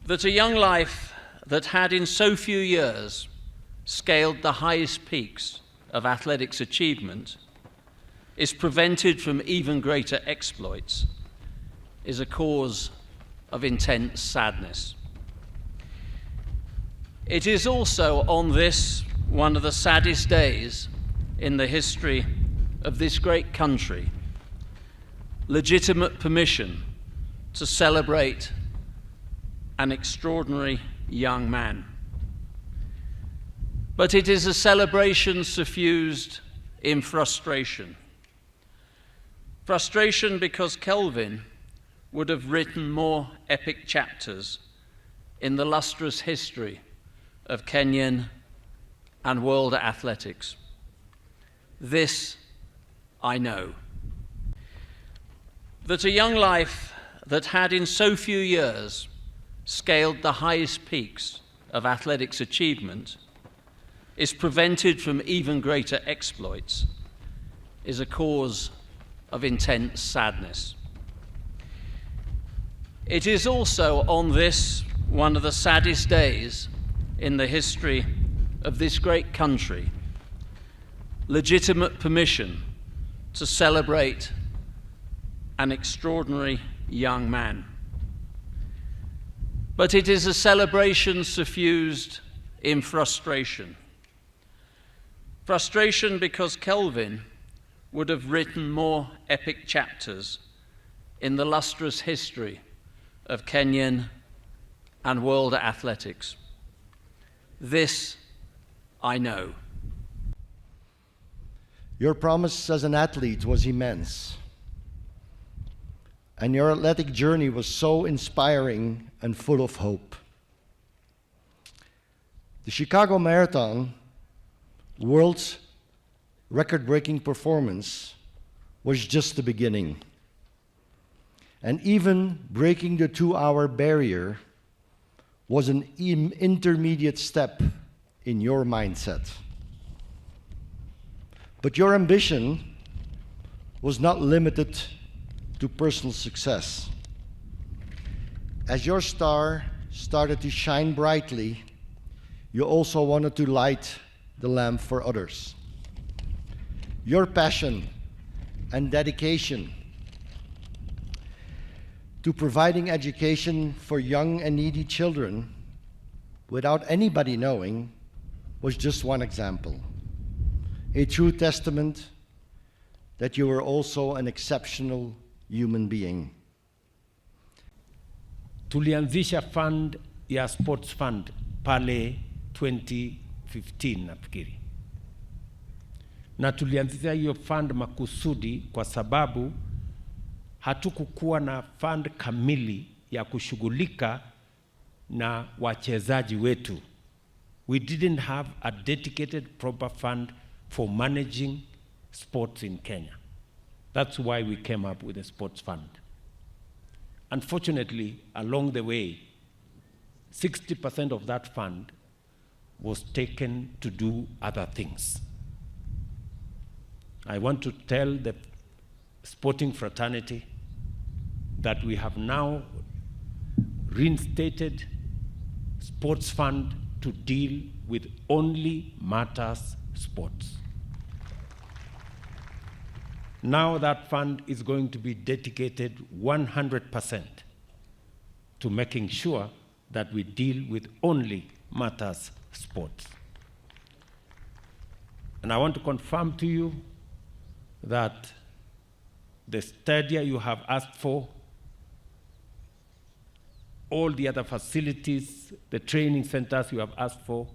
that a young life that had in so few years scaled the highest peaks of athletics achievement is prevented from even greater exploits is a cause of intense sadness. It is also on this, one of the saddest days in the history of this great country, legitimate permission to celebrate an extraordinary young man. But it is a celebration suffused in frustration. Frustration because Kelvin would have written more epic chapters in the lustrous history of Kenyan and world athletics. This I know. That a young life that had in so few years scaled the highest peaks of athletics achievement is prevented from even greater exploits is a cause of intense sadness. It is also on this, one of the saddest days in the history of this great country, legitimate permission to celebrate an extraordinary young man. But it is a celebration suffused in frustration. Frustration because Kelvin would have written more epic chapters in the lustrous history of Kenyan and world athletics. This I know. Your promise as an athlete was immense, and your athletic journey was so inspiring and full of hope. The Chicago Marathon, world's record-breaking performance, was just the beginning. And even breaking the 2-hour barrier was an intermediate step in your mindset. But your ambition was not limited to personal success. As your star started to shine brightly, you also wanted to light the lamp for others. Your passion and dedication to providing education for young and needy children without anybody knowing was just one example. A true testament that you were also an exceptional human being. Tulianzisha fund ya sports fund pale 2015 nafikiri. Na tulianzisha hiyo fund makusudi kwa sababu hatukukuwa na fund kamili ya kushughulika na wachezaji wetu. We didn't have a dedicated proper fund for managing sports in Kenya. That's why we came up with a sports fund. Unfortunately, along the way, 60% of that fund was taken to do other things. I want to tell the sporting fraternity that we have now reinstated sports fund to deal with only matters sports. Now that fund is going to be dedicated 100% to making sure that we deal with only matters sports. And I want to confirm to you that the stadia you have asked for, all the other facilities, the training centers you have asked for,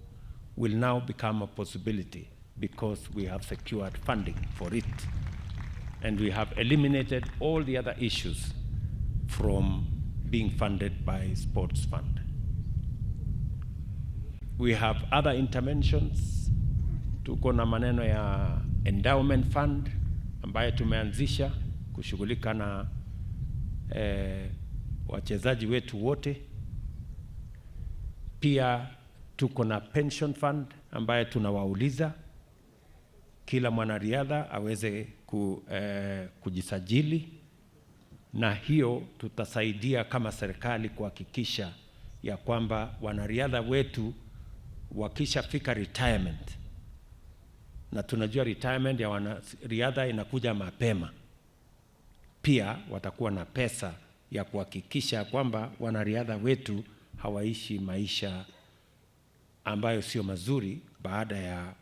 will now become a possibility because we have secured funding for it. And we have eliminated all the other issues from being funded by Sports Fund. We have other interventions. Tuko na maneno ya endowment fund ambayo tumeanzisha kushughulika na wachezaji wetu wote. Pia tuko na pension fund ambayo tunawauliza kila mwanariadha aweze kujisajili, na hiyo tutasaidia kama serikali kuhakikisha ya kwamba wanariadha wetu wakishafika retirement, na tunajua retirement ya wanariadha inakuja mapema, pia watakuwa na pesa ya kuhakikisha kwamba wanariadha wetu hawaishi maisha ambayo sio mazuri baada ya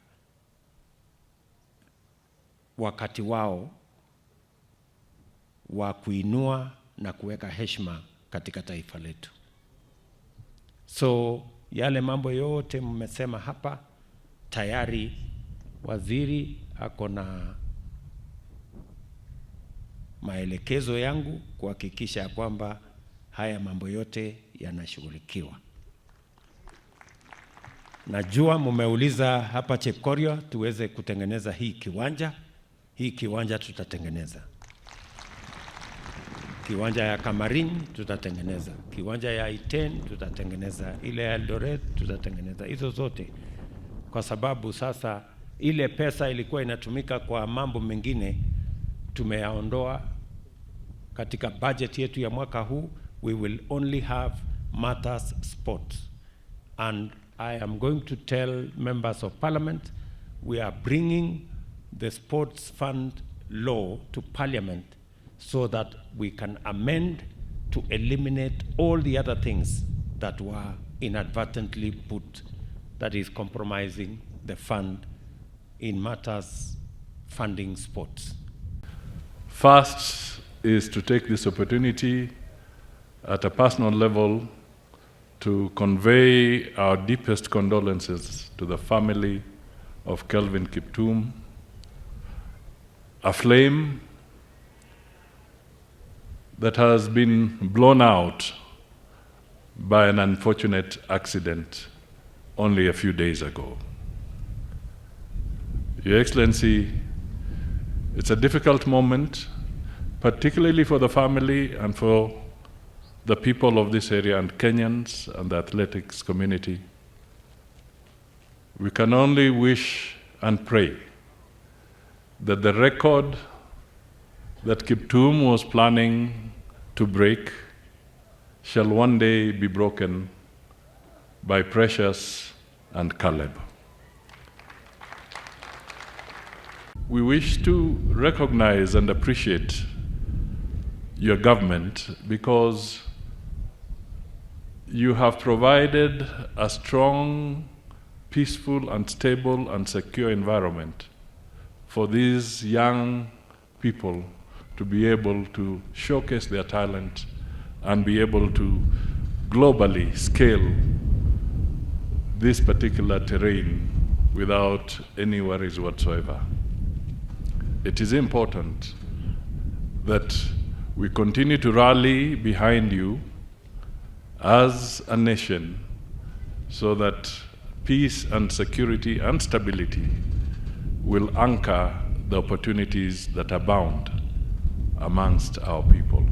wakati wao wa kuinua na kuweka heshima katika taifa letu. So yale mambo yote mmesema hapa, tayari waziri ako na maelekezo yangu kuhakikisha kwamba haya mambo yote yanashughulikiwa. Najua mmeuliza hapa Chepkorio tuweze kutengeneza hii kiwanja. Hii kiwanja tutatengeneza. Kiwanja ya Kamarin tutatengeneza. Kiwanja ya Iten tutatengeneza. Ile ya Eldoret tutatengeneza. Hizo zote. Kwa sababu sasa ile pesa ilikuwa inatumika kwa mambo mengine tumeyaondoa katika budget yetu ya mwaka huu. We will only have matters sports. And I am going to tell members of parliament, we are bringing the sports fund law to parliament so that we can amend to eliminate all the other things that were inadvertently put, that is compromising the fund in matters funding sports. First is to take this opportunity at a personal level to convey our deepest condolences to the family of Kelvin Kiptum, a flame that has been blown out by an unfortunate accident only a few days ago. Your Excellency, it's a difficult moment, particularly for the family and for the people of this area and Kenyans and the athletics community. We can only wish and pray that the record that Kiptum was planning to break shall one day be broken by Precious and Caleb. We wish to recognize and appreciate your government because you have provided a strong, peaceful and stable and secure environment for these young people to be able to showcase their talent and be able to globally scale this particular terrain without any worries whatsoever. It is important that we continue to rally behind you as a nation so that peace and security and stability will anchor the opportunities that abound amongst our people.